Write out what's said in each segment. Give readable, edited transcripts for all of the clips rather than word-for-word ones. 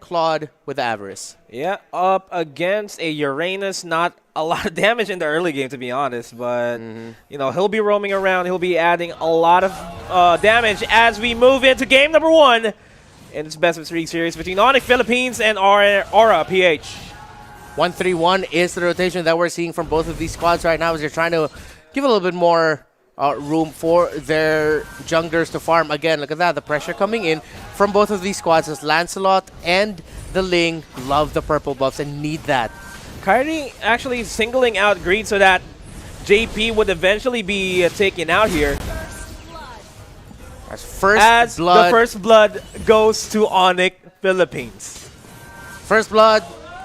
Claude with Avarice. Yeah, up against a Uranus. Not a lot of damage in the early game, to be honest. But, you know, he'll be roaming around. He'll be adding a lot of damage as we move into game number 1 in this Best of 3 series between ONIC Philippines and Aura PH. 1-3-1 is the rotation that we're seeing from both of these squads right now as they're trying to give a little bit more room for their junglers to farm. Again, look at that, the pressure coming in from both of these squads as Lancelot and the Ling love the purple buffs and need that. Kyrie actually singling out Greed so that JP would eventually be taken out here. As the first blood goes to ONIC Philippines. First blood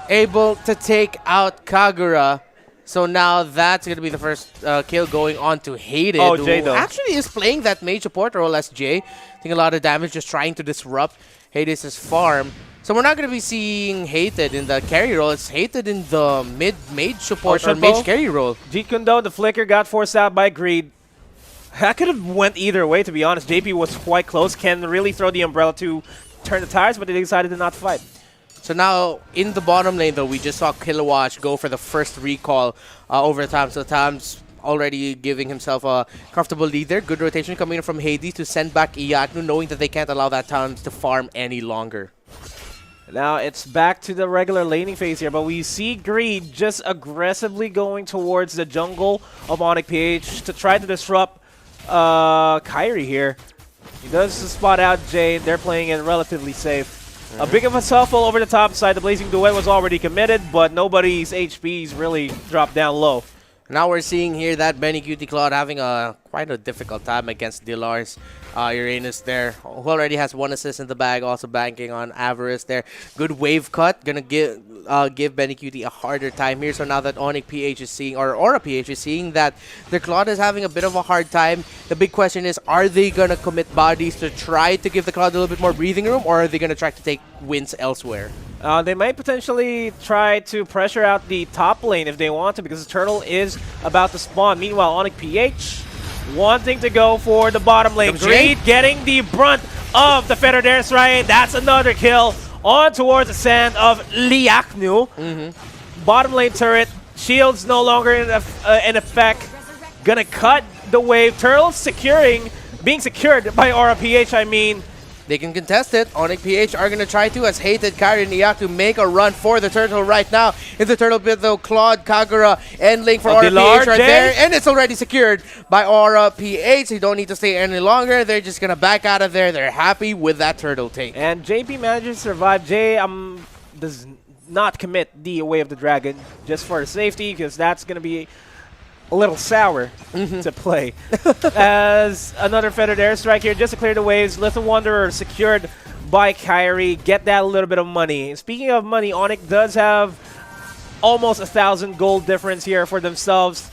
able to take out Kagura. So now that's going to be the first kill going on to Hated, who Jay, though, actually is playing that mage support role as Jay. I think a lot of damage just trying to disrupt Hades' farm. So we're not going to be seeing Hated in the carry role. It's Hated in the mid-mage support or mage carry role. Jeet Kune Do, the flicker got forced out by Greed. That could have went either way, to be honest. JP was quite close. Can really throw the umbrella to turn the tires, but they decided to not fight. So now, in the bottom lane, though, we just saw Kilowatt go for the first recall over time. So Tam's already giving himself a comfortable lead there. Good rotation coming in from Hades to send back Iaknu, knowing that they can't allow that Tams to farm any longer. Now it's back to the regular laning phase here, but we see Greed just aggressively going towards the jungle of ONIC PH to try to disrupt Kyrie here. He does spot out Jay. They're playing it relatively safe. A big of a shuffle over the top side. The Blazing Duet was already committed, but nobody's HPs really dropped down low. Now we're seeing here that Benny Cutie Claude having quite a difficult time against Dilar's Uranus there, who already has 1 assist in the bag, also banking on Avarice there. Good wave cut, gonna give Benny Cutie a harder time here. So now that ONIC PH is seeing, or Aura PH is seeing that their Claude is having a bit of a hard time, the big question is, are they gonna commit bodies to try to give the Claude a little bit more breathing room, or are they gonna try to take wins elsewhere? They might potentially try to pressure out the top lane if they want to, because the turtle is about to spawn. Meanwhile, ONIC PH wanting to go for the bottom lane. Greed getting the brunt of the Feathered Airstrike. That's another kill on towards the sand of Liaknu. Bottom lane turret. Shields no longer in effect. Gonna cut the wave. Turtle being secured by Aura PH, I mean. They can contest it. ONIC PH are going to try to, as Hated, Kyrie, and Iyak to make a run for the turtle right now. In the turtle pit, though, Claude, Kagura, and Link for Aura PH right there. And it's already secured by Aura PH. They don't need to stay any longer. They're just going to back out of there. They're happy with that turtle take. And JP manages to survive. Jay does not commit the Way of the Dragon just for safety, because that's going to be a little sour to play. As another Feathered Airstrike here just to clear the waves. Little Wanderer secured by Kyrie. Get that little bit of money. Speaking of money, ONIC does have almost 1,000 gold difference here for themselves.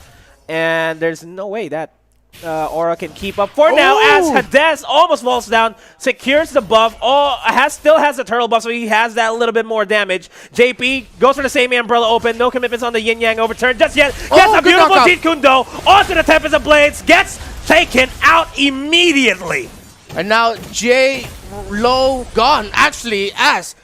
And there's no way that Aura can keep up for now, as Hades almost falls down, secures the buff, still has the turtle buff, so he has that little bit more damage. JP goes for the same umbrella open, no commitments on the yin yang overturn just yet. Gets a beautiful Jeet Kune Do onto the Tempest of Blades, gets taken out immediately. And now Jay low gone, actually, as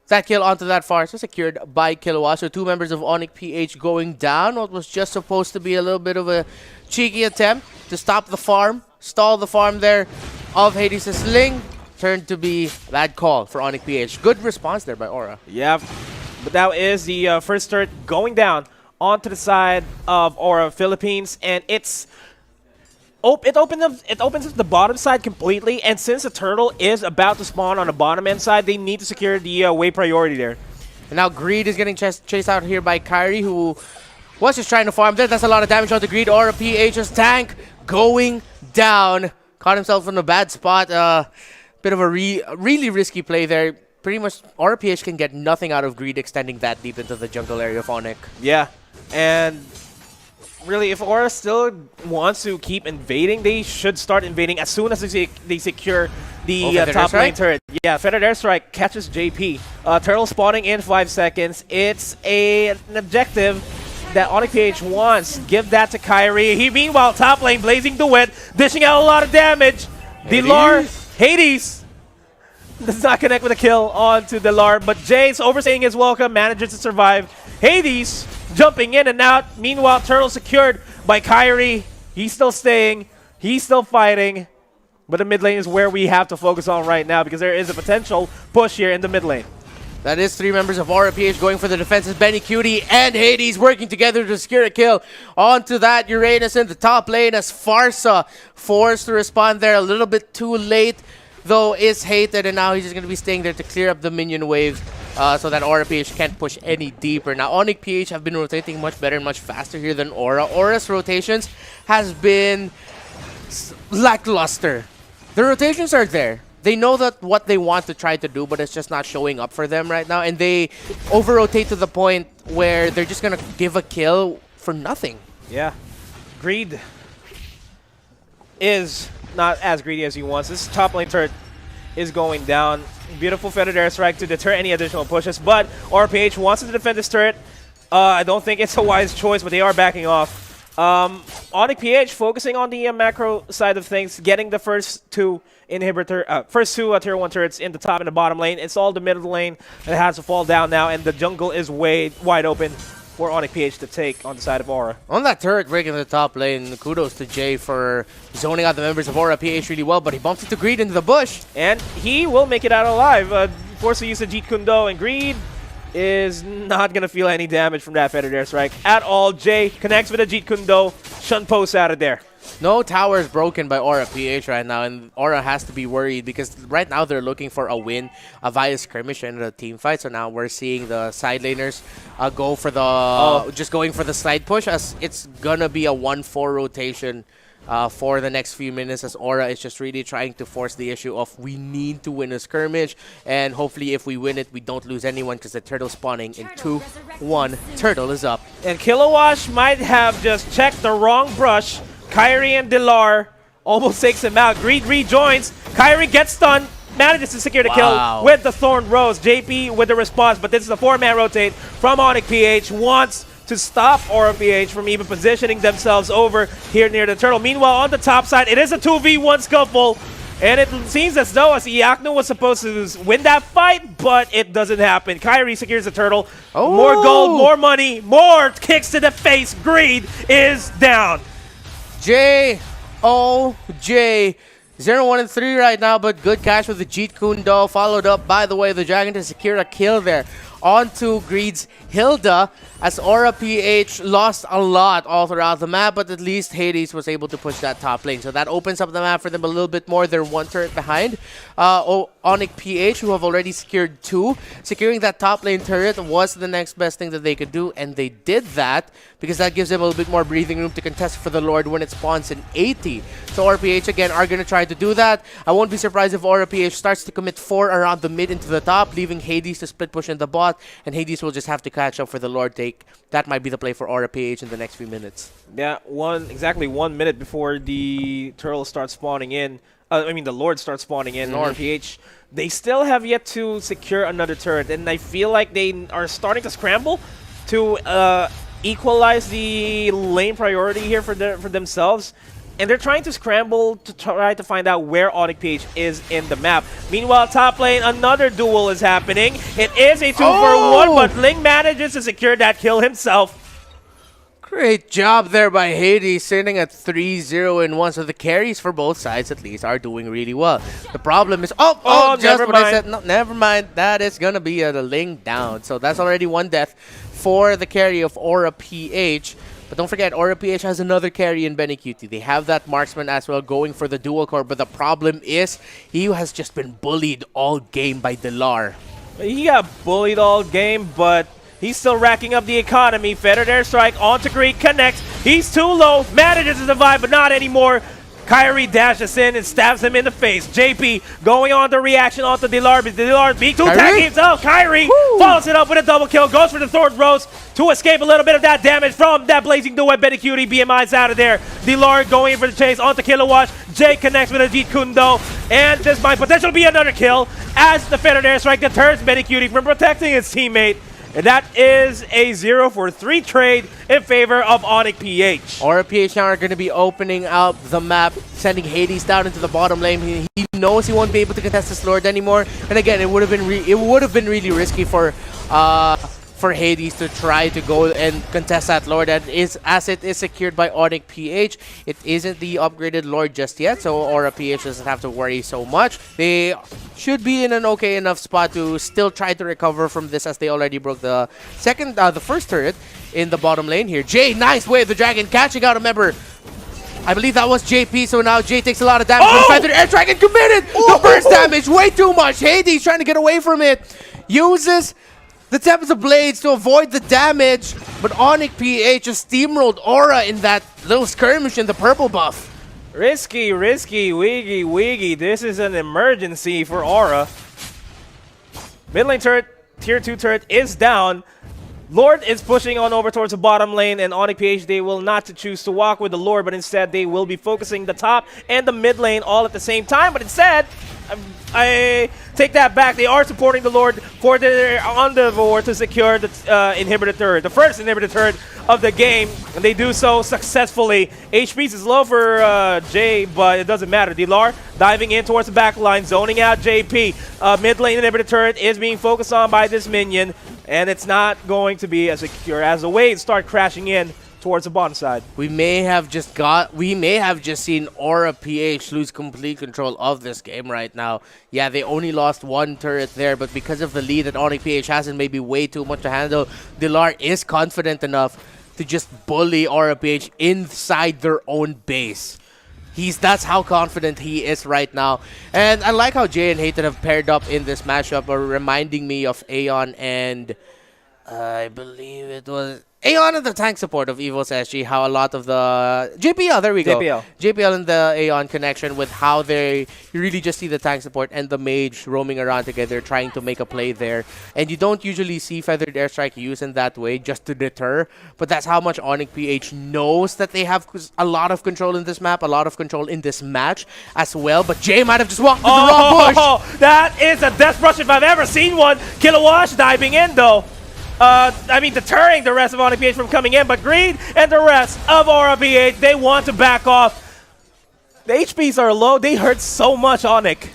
that kill onto that far, so secured by Kilowatt. So 2 members of ONIC PH going down. What was just supposed to be a little bit of a cheeky attempt to stop the farm, stall the farm there of Hades' Ling, turned to be bad call for ONIC PH. Good response there by Aura. Yeah, but that is the first turret going down onto the side of Aura Philippines, and it opens up the bottom side completely, and since the turtle is about to spawn on the bottom end side, they need to secure the way priority there. And now Greed is getting chased out here by Kyrie, who was just trying to farm there. That's a lot of damage on the Greed. Aura PH's tank going down. Caught himself in a bad spot. Bit of a really risky play there. Pretty much Aura PH can get nothing out of Greed extending that deep into the jungle area of ONIC. Yeah, and really, if Aura still wants to keep invading, they should start invading as soon as they secure the top lane turret. Yeah, Feathered Airstrike catches JP. Turtle spawning in 5 seconds. It's an objective that ONIC PH wants. Give that to Kyrie. He, meanwhile, top lane, Blazing Duet, dishing out a lot of damage. Dilar, Hades Does not connect with a kill onto Delar, but Jay's overstaying his welcome, manages to survive. Hades jumping in and out. Meanwhile, Turtle secured by Kyrie. He's still staying. He's still fighting. But the mid lane is where we have to focus on right now because there is a potential push here in the mid lane. That is 3 members of Aura PH going for the defenses. Benny Cutie and Hades working together to secure a kill. Onto that, Uranus in the top lane as Farsa forced to respond there a little bit too late, though is hated, and now he's just going to be staying there to clear up the minion wave so that Aura PH can't push any deeper. Now, ONIC PH have been rotating much better and much faster here than Aura. Aura's rotations has been lackluster. The rotations are there. They know that what they want to try to do, but it's just not showing up for them right now. And they over-rotate to the point where they're just going to give a kill for nothing. Yeah. Greed is not as greedy as he wants. This top lane turret is going down. Beautiful feathered airstrike to deter any additional pushes, but RPH wants to defend this turret. I don't think it's a wise choice, but they are backing off. ONIC PH focusing on the macro side of things, getting the first two tier 1 turrets in the top and the bottom lane. It's all the middle lane that has to fall down now, and the jungle is wide open for ONIC PH to take on the side of Aura. On that turret breaking the top lane, kudos to Jay for zoning out the members of Aura PH really well, but he bumps into Greed into the bush. And he will make it out alive. Forced to use the Jeet Kundo, and Greed is not going to feel any damage from that feathered airstrike at all. Jay connects with a Jeet Kundo, Shun posts out of there. No tower is broken by Aura PH right now, and Aura has to be worried because right now they're looking for a win via skirmish and a team fight. So now we're seeing the side laners go for the just going for the side push, as it's gonna be a 1-4 rotation for the next few minutes, as Aura is just really trying to force the issue of we need to win a skirmish, and hopefully if we win it, we don't lose anyone because the turtle spawning in 2-1. Turtle is up. And Kilowash might have just checked the wrong brush. Kyrie and Delar almost takes him out. Greed rejoins. Kyrie gets stunned, manages to secure the kill with the Thorn Rose. JP with the response, but this is a 4-man rotate from ONIC PH. Wants to stop Aura PH from even positioning themselves over here near the turtle. Meanwhile, on the top side, it is a 2v1 scuffle, and it seems as though Iakno was supposed to win that fight, but it doesn't happen. Kyrie secures the turtle. More gold, more money, more kicks to the face. Greed is down. J-O-J. 0-1-3 right now, but good catch with the Jeet Kundo, followed up, by the way, the Dragon to secure a kill there. Onto Greed's Hilda, as Aura PH lost a lot all throughout the map, but at least Hades was able to push that top lane. So that opens up the map for them a little bit more. They're 1 turret behind. ONIC PH, who have already secured 2. Securing that top lane turret was the next best thing that they could do, and they did that because that gives them a little bit more breathing room to contest for the Lord when it spawns in 80. So Aura PH again are going to try to do that. I won't be surprised if Aura PH starts to commit 4 around the mid into the top, leaving Hades to split push in the bot, and Hades will just have to catch up for the Lord take. That might be the play for Aura PH in the next few minutes. Yeah, exactly 1 minute before the turtle starts spawning in. The Lord starts spawning in. Aura PH, they still have yet to secure another turret, and I feel like they are starting to scramble to equalize the lane priority here for themselves. And they're trying to scramble to try to find out where ONIC PH is in the map. Meanwhile, top lane, another duel is happening. It is a 2-for-1, but Ling manages to secure that kill himself. Great job there by Hades, sitting at 3-0-1. So the carries for both sides, at least, are doing really well. The problem is, just never what mind. I said. No, never mind. That is going to be a Ling down. So that's already 1 death for the carry of Aura PH. But don't forget, Aura PH has another carry in Benny Cutie. They have that marksman as well going for the dual core. But the problem is, he has just been bullied all game by Delar. He got bullied all game, but he's still racking up the economy. Feathered airstrike onto Greed, connects. He's too low, manages to survive, but not anymore. Kyrie dashes in and stabs him in the face. JP going on the reaction onto Delar, but Delar beat 2 tag himself. Kyrie follows it up with a double kill, goes for the Thorn Rose to escape a little bit of that damage from that blazing duet. Benny Cutie, BMI's out of there. Delar going in for the chase onto Kilowatt. Jay connects with a Jeet Kundo, and this might potentially be another kill as the feathered airstrike deters Benny Cutie from protecting his teammate. And that is a 0-for-3 trade in favor of ONIC PH. Aura PH now are going to be opening up the map, sending Hades down into the bottom lane. He knows he won't be able to contest this Lord anymore. And again, it would have been really risky for Hades to try to go and contest that Lord, and as it is secured by ONIC PH. It isn't the upgraded Lord just yet, so Aura PH doesn't have to worry so much. They should be in an okay enough spot to still try to recover from this, as they already broke the first turret in the bottom lane here. Jay, nice way of the dragon catching out a member. I believe that was JP, so now Jay takes a lot of damage. Oh! Feathered Air Dragon committed! The burst damage, way too much. Hades trying to get away from it. Uses the Tempest of Blades to avoid the damage, but ONIC PH just steamrolled Aura in that little skirmish in the purple buff. Risky, wiggy. This is an emergency for Aura. Mid lane turret, tier 2 turret is down. Lord is pushing on over towards the bottom lane, and ONIC PH, they will not choose to walk with the Lord, but instead they will be focusing the top and the mid lane all at the same time. But instead, I take that back. They are supporting the Lord for their endeavor to secure the inhibitor turret, the first inhibitor turret of the game, and they do so successfully. HPs is low for Jay, but it doesn't matter. Dilar diving in towards the back line, zoning out JP. Mid lane inhibitor turret is being focused on by this minion, and it's not going to be as secure as the waves start crashing in towards the bottom side. We may have just seen Aura PH lose complete control of this game right now. Yeah, they only lost one turret there, but because of the lead that ONIC PH has and maybe way too much to handle, Dilar is confident enough to just bully Aura PH inside their own base. That's how confident he is right now. And I like how Jay and Hated have paired up in this matchup, reminding me of Aeon and I believe it was Aeon and the tank support of Evil's SG, how a lot of the JPL, there we go. JPL and the Aeon connection, with how you really just see the tank support and the mage roaming around together trying to make a play there. And you don't usually see Feathered Airstrike used in that way just to deter, but that's how much ONIC PH knows that they have a lot of control in this map, a lot of control in this match as well. But Jay might have just walked into the wrong bush. That is a death rush if I've ever seen one. Kilowatt diving in though. Deterring the rest of ONIC PH from coming in, but Greed and the rest of Aura PH, they want to back off. The HPs are low. They hurt so much, ONIC.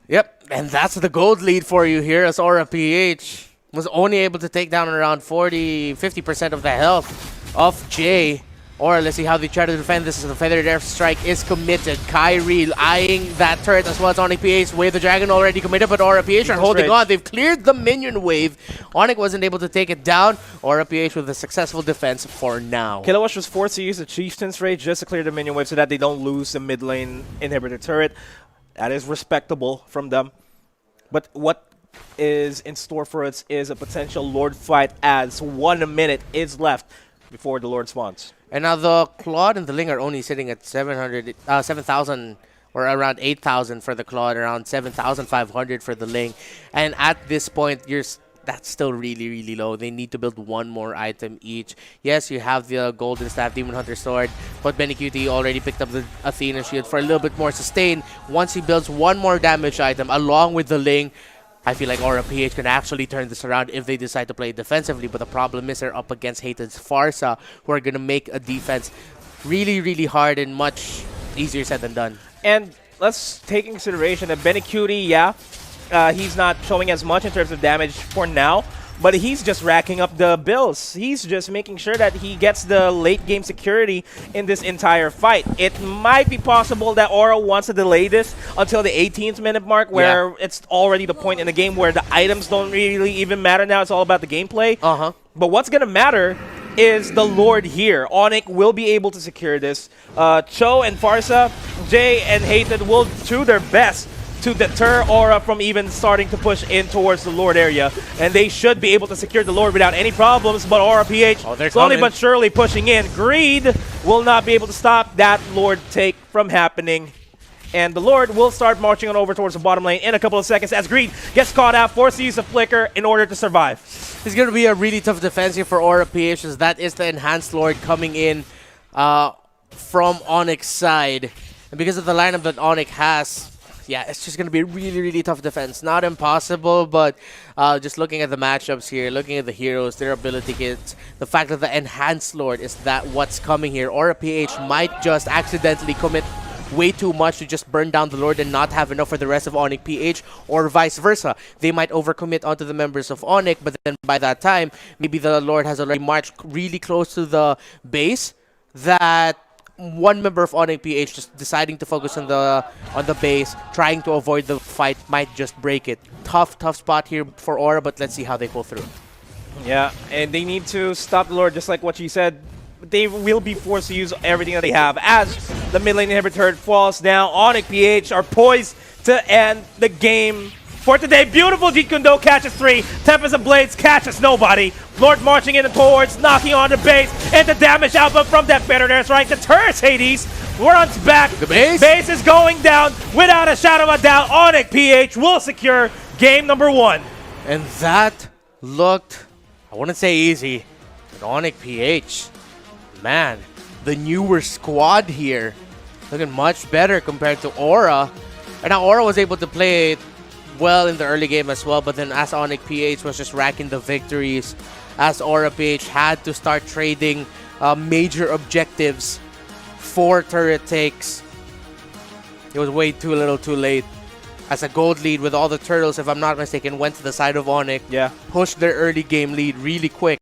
Yep, and that's the gold lead for you here, as Aura PH was only able to take down around 50% of the health of Jay. Or let's see how they try to defend this. The Feathered Airstrike is committed. Kyrie eyeing that turret as well as ONIC PH. Wave the Dragon already committed, but Aura PH are holding on. They've cleared the minion wave. ONIC wasn't able to take it down. Aura PH with a successful defense for now. Kilowatt was forced to use the Chieftain's Rage just to clear the minion wave so that they don't lose the mid lane inhibitor turret. That is respectable from them. But what is in store for us is a potential Lord fight, as 1 minute is left before the Lord spawns. And now the Claude and the Ling are only sitting at 7,000 or around 8,000 for the Claude, around 7,500 for the Ling. And at this point, that's still really low. They need to build one more item each. Yes, you have the Golden Staff, Demon Hunter Sword, but BennyQt already picked up the Athena Shield for a little bit more sustain. Once he builds one more damage item along with the Ling, I feel like Aura PH can actually turn this around if they decide to play defensively, but the problem is they're up against Hated's Farsa, who are going to make a defense really hard and much easier said than done. And let's take in consideration that BennyQt, he's not showing as much in terms of damage for now, but he's just racking up the bills. He's just making sure that he gets the late game security in this entire fight. It might be possible that Aura wants to delay this until the 18th minute mark, where it's already the point in the game where the items don't really even matter now. It's all about the gameplay. But what's going to matter is the Lord here. ONIC will be able to secure this. Cho and Farsa, Jay and Hated will do their best to deter Aura from even starting to push in towards the Lord area. And they should be able to secure the Lord without any problems, but Aura PH slowly but surely pushing in. Greed will not be able to stop that Lord take from happening. And the Lord will start marching on over towards the bottom lane in a couple of seconds as Greed gets caught out, forced to use a flicker in order to survive. It's going to be a really tough defense here for Aura PH, as that is the enhanced Lord coming in from ONIC's side. And because of the lineup that ONIC has, Yeah, it's just going to be a really, really tough defense. Not impossible, but just looking at the matchups here, looking at the heroes, their ability kits, the fact that the Enhanced Lord is that what's coming here. Aura PH might just accidentally commit way too much to just burn down the Lord and not have enough for the rest of ONIC PH, or vice versa. They might overcommit onto the members of ONIC, but then by that time, maybe the Lord has already marched really close to the base that one member of ONIC PH just deciding to focus on the base, trying to avoid the fight, might just break it. Tough spot here for Aura, but let's see how they pull through. Yeah, and they need to stop the Lord, just like what you said. They will be forced to use everything that they have. As the mid lane inhibitor falls down, ONIC PH are poised to end the game for today. Beautiful Jeet Kune Do catches 3. Tempest of Blades catches nobody. Lord marching in towards, knocking on the base, and the damage output from that Better there's right. The turret Hades runs back. The base? Base is going down without a shadow of a doubt. ONIC PH will secure game number 1. And that looked, I wouldn't say easy, but ONIC PH, man, the newer squad here, looking much better compared to Aura. And now Aura was able to play it well in the early game as well, but then as ONIC PH was just racking the victories, as Aura PH had to start trading major objectives for turret takes, it was way too little too late. As a gold lead with all the turtles, if I'm not mistaken, went to the side of ONIC, Yeah. pushed their early game lead really quick.